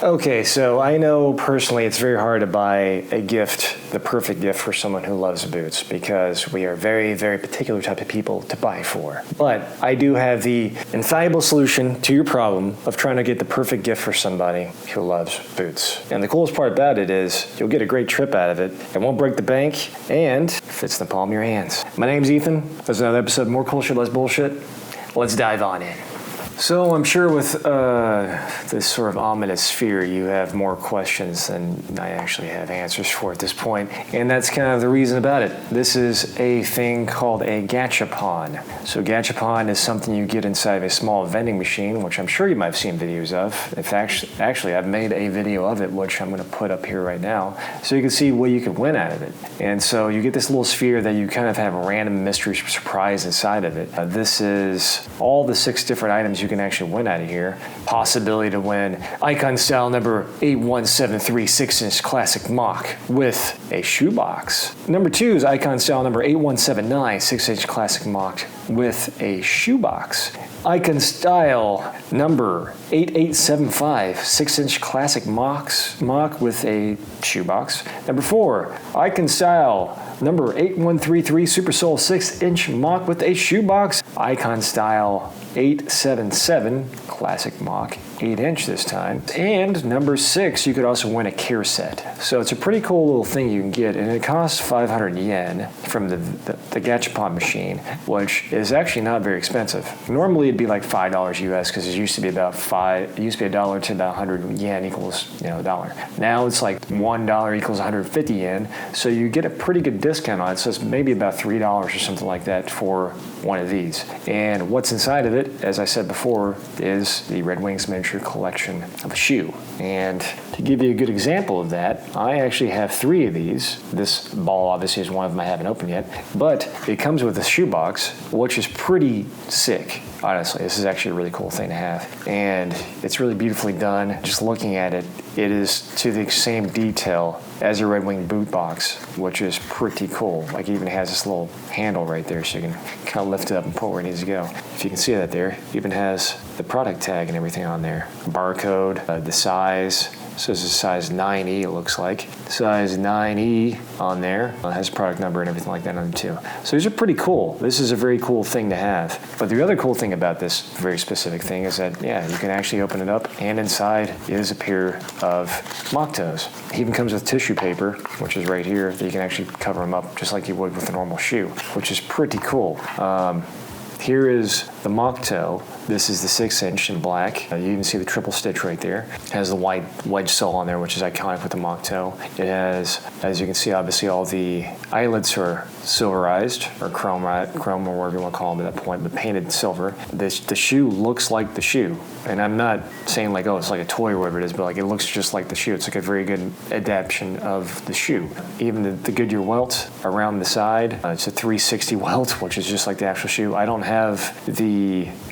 Okay, so I know personally it's very hard to buy a gift, the perfect gift for someone who loves boots, because we are very, very particular type of people to buy for. But I do have the infallible solution to your problem of trying to get the perfect gift for somebody who loves boots. And the coolest part about it is you'll get a great trip out of it. It won't break the bank and fits in the palm of your hands. My name's Ethan. There's another episode of More Cool Shit, Less Bullshit. Let's dive on in. So I'm sure with this sort of ominous fear, you have more questions than I actually have answers for at this point. And that's kind of the reason about it. This is a thing called a gachapon. So gachapon is something you get inside of a small vending machine, which I'm sure you might have seen videos of. In fact, actually, I've made a video of it, which I'm going to put up here right now, so you can see what you could win out of it. And so you get this little sphere that you kind of have a random mystery surprise inside of it. This is all the 6 different items you can actually win out of here. Possibility to win Icon Style number 8173 6-inch Classic Mock with a shoebox. Number 2 is Icon Style number 8179 6-inch Classic Mock with a shoebox. Icon Style number 8875 6-inch Classic Mock with a shoebox. Number 4, Icon Style number 8133 Super Soul 6-inch Mock with a shoebox. Icon Style 877 Classic Mock 8-inch this time. And number 6, you could also win a care set. So it's a pretty cool little thing you can get, and it costs 500 yen from the gachapon machine, which is actually not very expensive. Normally it'd be like $5 US, because it used to be about $1 to about 100 yen equals a dollar. Now it's like $1 equals 150 yen, so you get a pretty good discount on it. So it's maybe about $3 or something like that for one of these. And what's inside of it, as I said before, is the Redwing's miniature collection of a shoe. And to give you a good example of that, I actually have 3 of these. This ball obviously is one of them I haven't opened yet, but it comes with a shoebox, which is pretty sick. Honestly, this is actually a really cool thing to have. And it's really beautifully done. Just looking at it, it is to the same detail as a Redwing boot box, which is pretty cool. Like, it even has this little handle right there, so you can kind of lift it up and pull where it needs to go. If you can see that there, it even has the product tag and everything on there. Barcode, the size. So this is size 9E, it looks like. Size 9E on there. It has product number and everything like that on it too. So these are pretty cool. This is a very cool thing to have. But the other cool thing about this very specific thing is that, you can actually open it up, and inside is a pair of mock toes. It even comes with tissue paper, which is right here, that you can actually cover them up just like you would with a normal shoe, which is pretty cool. Here is the mock toe. This is the 6-inch in black. You even see the triple stitch right there. It has the white wedge sole on there, which is iconic with the mock toe. It has, as you can see, obviously all the eyelets are silverized, or chrome, or whatever you want to call them at that point, but painted silver. The shoe looks like the shoe. And I'm not saying like, oh, it's like a toy or whatever it is, but like it looks just like the shoe. It's like a very good adaptation of the shoe. Even the Goodyear welt around the side, it's a 360 welt, which is just like the actual shoe. I don't have the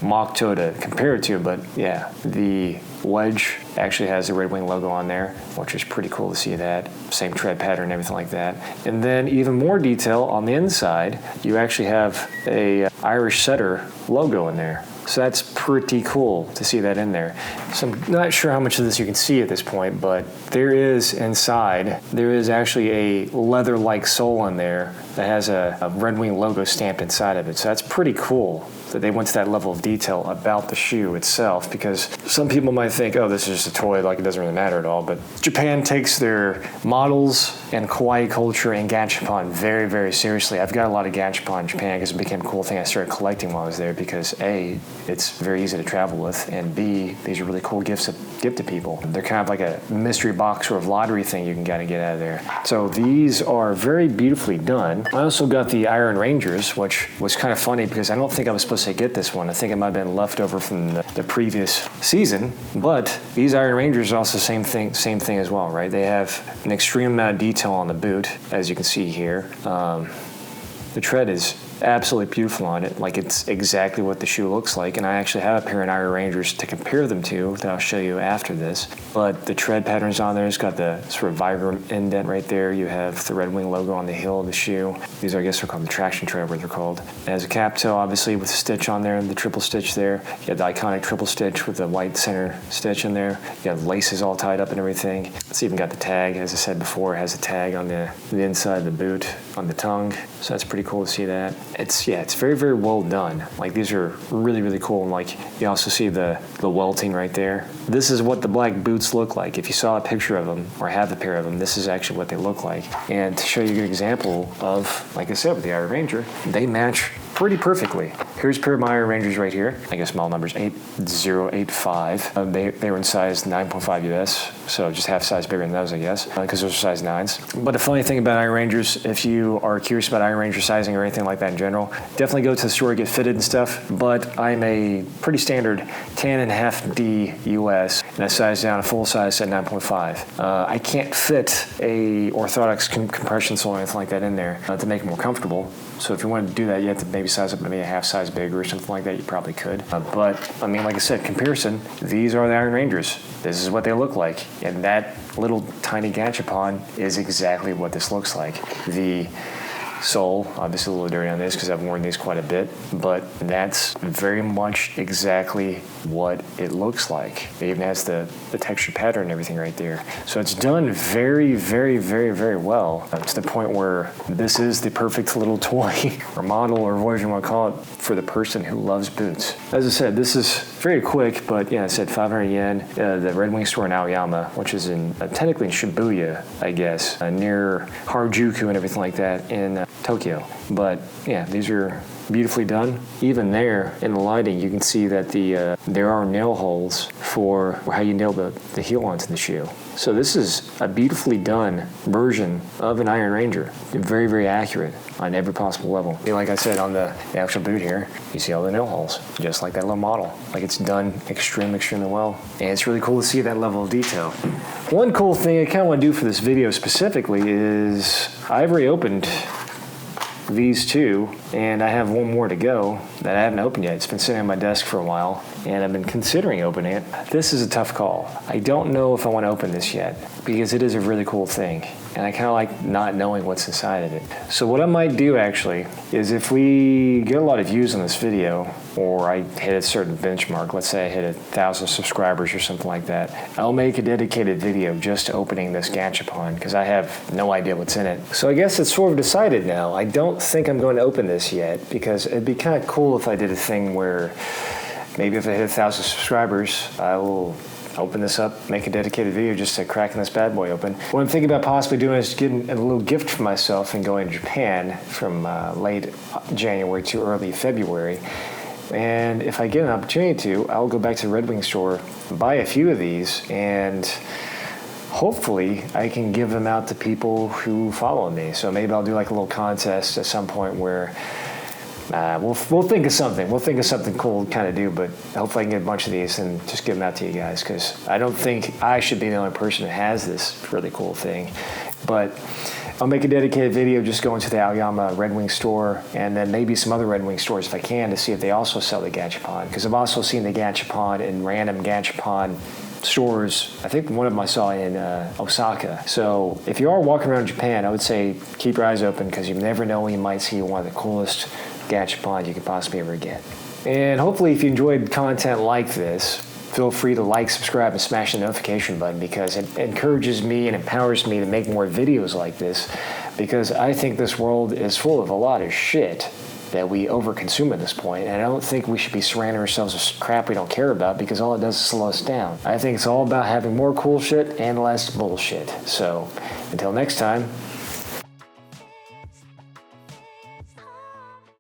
mock toe to compare it to, but yeah, the wedge actually has the Redwing logo on there, which is pretty cool to see that. Same tread pattern and everything like that. And then even more detail on the inside, you actually have a Irish setter logo in there. So that's pretty cool to see that in there. So I'm not sure how much of this you can see at this point, but there is actually a leather-like sole in there that has a Redwing logo stamped inside of it. So that's pretty cool that they went to that level of detail about the shoe itself, because some people might think, oh, this is just a toy, like it doesn't really matter at all. But Japan takes their models and kawaii culture and gachapon very, very seriously. I've got a lot of gachapon in Japan because it became a cool thing I started collecting while I was there, because A, it's very easy to travel with, and B, these are really cool gifts to give to people. They're kind of like a mystery box or a lottery thing you can kind of get out of there. So these are very beautifully done. I also got the Iron Rangers, which was kind of funny because I don't think I was supposed to get this one. I think it might have been left over from the previous season, but these Iron Rangers are also same thing as well, right? They have an extreme amount of detail on the boot, as you can see here. The tread is absolutely beautiful on it. Like, it's exactly what the shoe looks like. And I actually have a pair of Iron Rangers to compare them to that I'll show you after this. But the tread patterns on there, it's got the sort of Vibram indent right there. You have the Redwing logo on the heel of the shoe. These are, I guess they're called the traction tread, what they're called. It has a cap toe, obviously, with a stitch on there, and the triple stitch there. You have the iconic triple stitch with the white center stitch in there. You have laces all tied up and everything. It's even got the tag, as I said before, it has a tag on the inside of the boot, on the tongue. So that's pretty cool to see that. It's very, very well done. Like, these are really, really cool. And like, you also see the welting right there. This is what the black boots look like. If you saw a picture of them or have a pair of them, this is actually what they look like. And to show you a good example of, like I said, with the Iron Ranger, they match pretty perfectly. Here's a pair of my Iron Rangers right here. I guess model number's 8085. They were in size 9.5 US, so just half size bigger than those, I guess, because those are size 9s. But the funny thing about Iron Rangers, if you are curious about Iron Ranger sizing or anything like that in general, definitely go to the store, get fitted and stuff. But I'm a pretty standard 10.5D US, and I size down a full size at 9.5. I can't fit a orthotics compression sole or anything like that in there to make it more comfortable. So if you wanted to do that, you have to maybe size up maybe a half size bigger or something like that. You probably could. But I mean, like I said, comparison, these are the Iron Rangers. This is what they look like. And that little tiny gachapon is exactly what this looks like. The sole, obviously a little dirty on this because I've worn these quite a bit, but that's very much exactly what it looks like. It even has the texture pattern and everything right there. So it's done very, very, very, very well to the point where this is the perfect little toy or model or whatever you want to call it for the person who loves boots. As I said, this is very quick, but yeah, I said 500 yen. The Redwing store in Aoyama, which is in technically in Shibuya, I guess, near Harajuku and everything like that in Tokyo. But yeah, these are beautifully done. Even there in the lighting, you can see that there are nail holes for how you nail the heel onto the shoe. So this is a beautifully done version of an Iron Ranger. Very, very accurate on every possible level. Like I said, on the actual boot here, you see all the nail holes, just like that little model. Like, it's done extremely, extremely well. And it's really cool to see that level of detail. One cool thing I kind of want to do for this video specifically is I've reopened these two, and I have one more to go that I haven't opened yet. It's been sitting on my desk for a while, and I've been considering opening it. This is a tough call. I don't know if I want to open this yet, because it is a really cool thing, and I kind of like not knowing what's inside of it. So what I might do, actually, is if we get a lot of views on this video, or I hit a certain benchmark, let's say I hit 1,000 subscribers or something like that, I'll make a dedicated video just to opening this gachapon, because I have no idea what's in it. So I guess it's sort of decided now. I don't think I'm going to open this yet, because it'd be kind of cool if I did a thing where maybe if I hit 1,000 subscribers, I will open this up, make a dedicated video just to cracking this bad boy open. What I'm thinking about possibly doing is getting a little gift for myself and going to Japan from late January to early February. And if I get an opportunity to, I'll go back to the Redwing store, buy a few of these, and hopefully I can give them out to people who follow me. So maybe I'll do like a little contest at some point where we'll think of something. We'll think of something cool to kind of do, but hopefully I can get a bunch of these and just give them out to you guys, because I don't think I should be the only person that has this really cool thing. But I'll make a dedicated video just going to the Aoyama Redwing store, and then maybe some other Redwing stores if I can, to see if they also sell the gachapon, because I've also seen the gachapon in random gachapon stores. I think one of them I saw in Osaka. So if you are walking around Japan, I would say keep your eyes open, because you never know when you might see one of the coolest gachapon you could possibly ever get. And hopefully if you enjoyed content like this, feel free to like, subscribe, and smash the notification button, because it encourages me and empowers me to make more videos like this, because I think this world is full of a lot of shit that we overconsume at this point, and I don't think we should be surrounding ourselves with crap we don't care about, because all it does is slow us down. I think it's all about having more cool shit and less bullshit. So until next time,